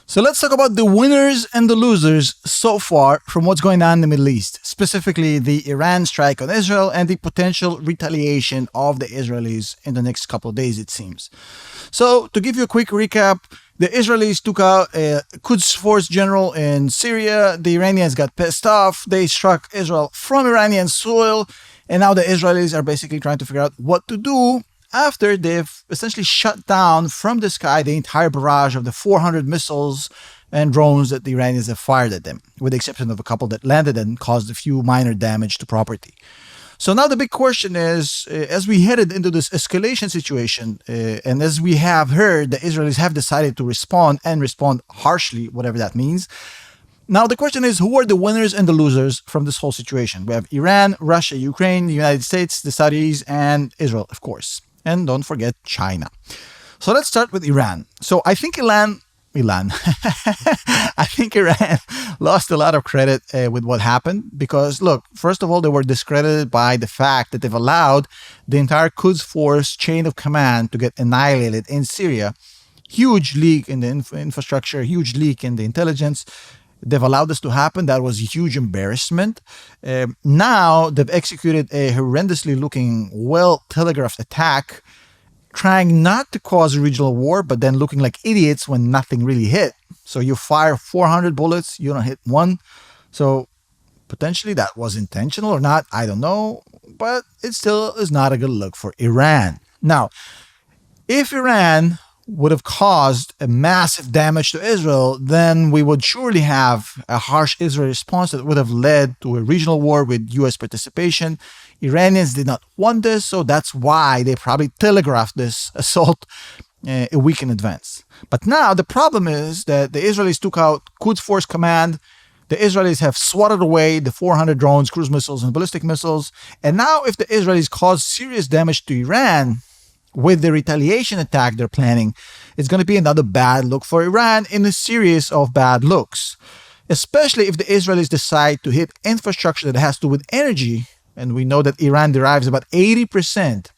So let's talk about the winners and the losers so far from what's going on in the Middle East, specifically the Iran strike on Israel and the potential retaliation of the Israelis in the next couple of days, it seems. So to give you a quick recap, the Israelis took out a Quds Force general in Syria. The Iranians got pissed off. They struck Israel from Iranian soil. And now the Israelis are basically trying to figure out what to do after they've essentially shut down from the sky the entire barrage of the 400 missiles and drones that the Iranians have fired at them, with the exception of a couple that landed and caused a few minor damage to property. So now the big question is, as we headed into this escalation situation, and as we have heard, the Israelis have decided to respond and respond harshly, whatever that means. Now the question is, who are the winners and the losers from this whole situation? We have Iran, Russia, Ukraine, the United States, the Saudis, and Israel, of course. And don't forget China. So let's start with Iran. So I think Iran lost a lot of credit with what happened because, look, first of all, they were discredited by the fact that they've allowed the entire Quds Force chain of command to get annihilated in Syria. Huge leak in the infrastructure, huge leak in the intelligence. They've allowed this to happen. That was a huge embarrassment. Now they've executed a horrendously looking, well-telegraphed attack, trying not to cause a regional war, but then looking like idiots when nothing really hit. So you fire 400 bullets, you don't hit one. So potentially that was intentional or not, I don't know. But it still is not a good look for Iran. Now, if Iran would have caused a massive damage to Israel, then we would surely have a harsh Israeli response that would have led to a regional war with U.S. participation. Iranians did not want this, so that's why they probably telegraphed this assault a week in advance. But now the problem is that the Israelis took out Quds Force Command. The Israelis have swatted away the 400 drones, cruise missiles, and ballistic missiles. And now if the Israelis cause serious damage to Iran with the retaliation attack they're planning, it's going to be another bad look for Iran in a series of bad looks. Especially if the Israelis decide to hit infrastructure that has to do with energy, and we know that Iran derives about 80%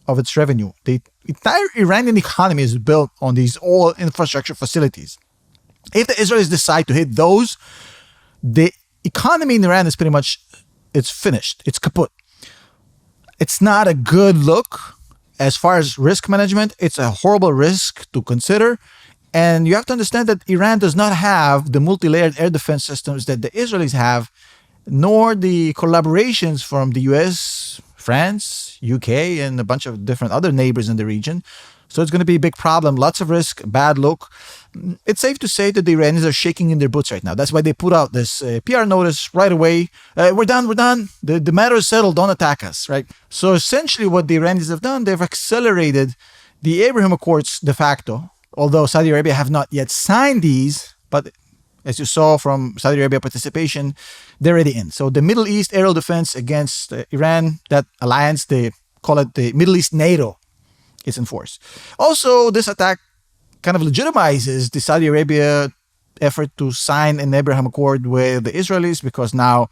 of its revenue. The entire Iranian economy is built on these oil infrastructure facilities. If the Israelis decide to hit those, the economy in Iran is pretty much, it's finished. It's kaput. It's not a good look. As far as risk management, it's a horrible risk to consider. And you have to understand that Iran does not have the multi-layered air defense systems that the Israelis have, nor the collaborations from the US, France, UK, and a bunch of different other neighbors in the region. So it's going to be a big problem, lots of risk, bad look. It's safe to say that the Iranians are shaking in their boots right now. That's why they put out this PR notice right away. We're done. The matter is settled. Don't attack us, right? So essentially what the Iranians have done, they've accelerated the Abraham Accords de facto, although Saudi Arabia have not yet signed these, but as you saw from Saudi Arabia participation, they're already in. So the Middle East aerial defense against Iran, that alliance, they call it the Middle East NATO, is in force. Also, this attack kind of legitimizes the Saudi Arabia effort to sign an Abraham Accord with the Israelis, because now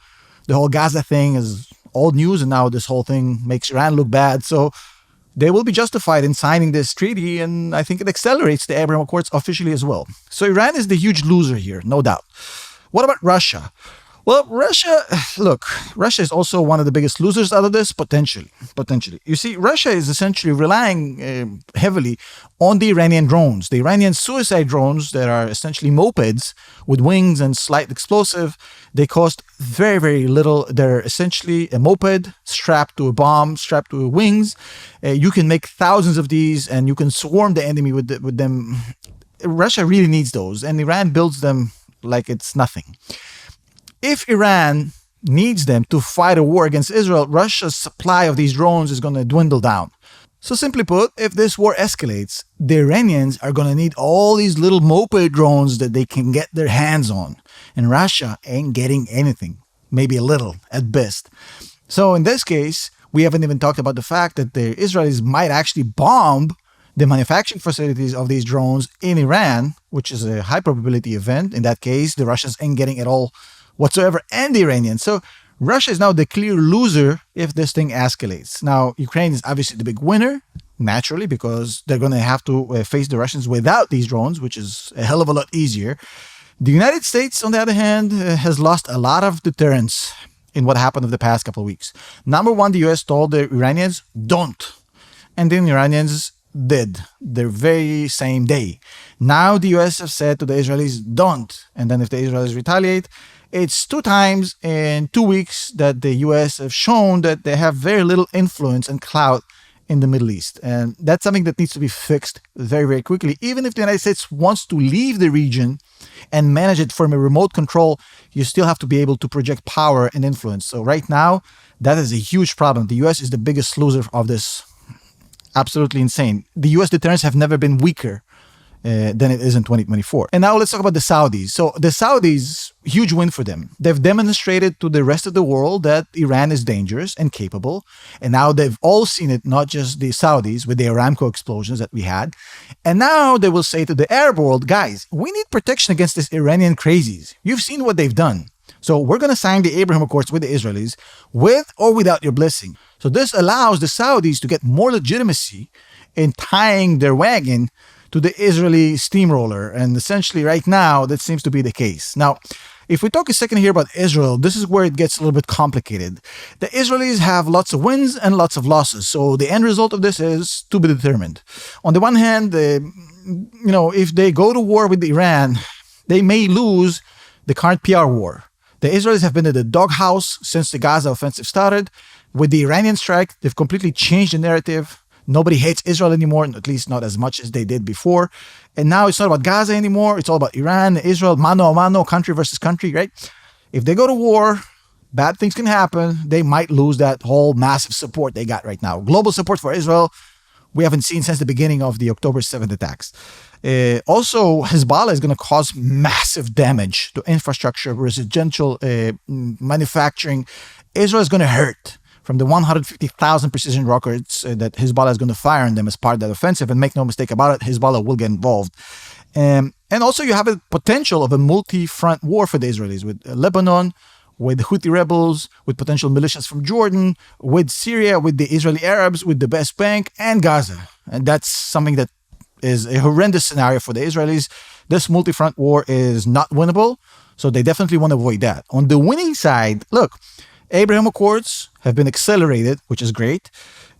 the whole Gaza thing is old news and now this whole thing makes Iran look bad. So they will be justified in signing this treaty, and I think it accelerates the Abraham Accords officially as well. So Iran is the huge loser here, no doubt. What about Russia? Well, Russia is also one of the biggest losers out of this, potentially. You see, Russia is essentially relying heavily on the Iranian drones, the Iranian suicide drones that are essentially mopeds with wings and slight explosive. They cost very, very little. They're essentially a moped strapped to a bomb, strapped to wings. You can make thousands of these and you can swarm the enemy with them. Russia really needs those, and Iran builds them like it's nothing. If Iran needs them to fight a war against Israel, Russia's supply of these drones is going to dwindle down. So simply put, if this war escalates, the Iranians are going to need all these little moped drones that they can get their hands on. And Russia ain't getting anything, maybe a little at best. So in this case, we haven't even talked about the fact that the Israelis might actually bomb the manufacturing facilities of these drones in Iran, which is a high probability event. In that case, the Russians ain't getting it all whatsoever, and the Iranians. So Russia is now the clear loser if this thing escalates. Now, Ukraine is obviously the big winner. naturally, because they're going to have to face the Russians without these drones, which is a hell of a lot easier. The United States, on the other hand, has lost a lot of deterrence in what happened over the past couple of weeks. Number one, the US told the Iranians, don't. And then the Iranians did the very same day. Now the US have said to the Israelis, don't. And then if the Israelis retaliate, it's 2 times in 2 weeks that the US have shown that they have very little influence and clout in the Middle East. And that's something that needs to be fixed very, very quickly. Even if the United States wants to leave the region and manage it from a remote control, you still have to be able to project power and influence. So right now, that is a huge problem. The US is the biggest loser of this. Absolutely insane. The US deterrence have never been weaker than it is in 2024. And now let's talk about the Saudis. So the Saudis, huge win for them. They've demonstrated to the rest of the world that Iran is dangerous and capable. And now they've all seen it, not just the Saudis with the Aramco explosions that we had. And now they will say to the Arab world, guys, we need protection against these Iranian crazies. You've seen what they've done. So we're going to sign the Abraham Accords with the Israelis, with or without your blessing. So this allows the Saudis to get more legitimacy in tying their wagon to the Israeli steamroller. And essentially right now, that seems to be the case. Now, if we talk a second here about Israel, this is where it gets a little bit complicated. The Israelis have lots of wins and lots of losses. So the end result of this is to be determined. On the one hand, if they go to war with Iran, they may lose the current PR war. The Israelis have been in the doghouse since the Gaza offensive started. With the Iranian strike, they've completely changed the narrative. Nobody hates Israel anymore, at least not as much as they did before. And now it's not about Gaza anymore. It's all about Iran, Israel, mano a mano, country versus country, right? If they go to war, bad things can happen. They might lose that whole massive support they got right now. Global support for Israel, we haven't seen since the beginning of the October 7th attacks. Also, Hezbollah is going to cause massive damage to infrastructure, residential manufacturing. Israel is going to hurt from the 150,000 precision rockets that Hezbollah is going to fire on them as part of that offensive. And make no mistake about it, Hezbollah will get involved. And also you have a potential of a multi-front war for the Israelis with Lebanon, with Houthi rebels, with potential militias from Jordan, with Syria, with the Israeli Arabs, with the West Bank, and Gaza. And that's something that is a horrendous scenario for the Israelis. This multi-front war is not winnable, so they definitely want to avoid that. On the winning side, look, Abraham Accords have been accelerated, which is great.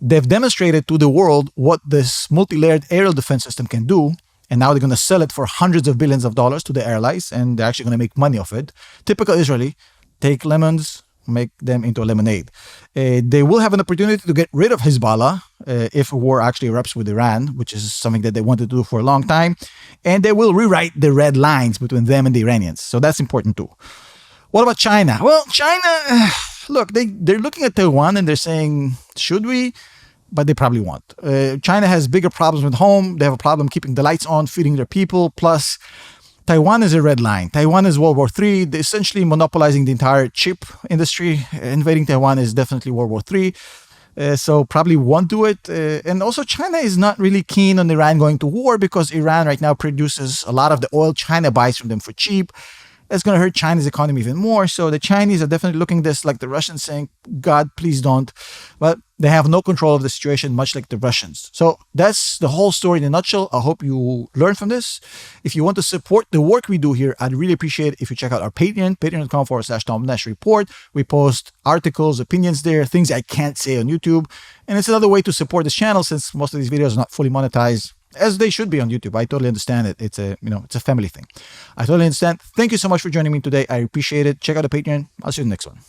They've demonstrated to the world what this multi-layered aerial defense system can do, and now they're going to sell it for hundreds of billions of dollars to the allies, and they're actually going to make money off it. Typical Israeli, take lemons, make them into a lemonade. They will have an opportunity to get rid of Hezbollah if a war actually erupts with Iran, which is something that they wanted to do for a long time. And they will rewrite the red lines between them and the Iranians. So that's important too. What about China? Well, China, look, they're looking at Taiwan and they're saying, should we? But they probably won't. China has bigger problems with home. They have a problem keeping the lights on, feeding their people. Plus, Taiwan is a red line. Taiwan is World War III. They're essentially monopolizing the entire chip industry. Invading Taiwan is definitely World War III. So probably won't do it. And also China is not really keen on Iran going to war because Iran right now produces a lot of the oil China buys from them for cheap. That's going to hurt China's economy even more. So the Chinese are definitely looking at this like the Russians saying, God, please don't. But they have no control of the situation, much like the Russians. So that's the whole story in a nutshell. I hope you learn from this. If you want to support the work we do here, I'd really appreciate it if you check out our Patreon, patreon.com/TomNashReport. We post articles, opinions there, things I can't say on YouTube. And it's another way to support this channel since most of these videos are not fully monetized, as they should be on YouTube. I totally understand it. It's a family thing. I totally understand. Thank you so much for joining me today. I appreciate it. Check out the Patreon. I'll see you in the next one.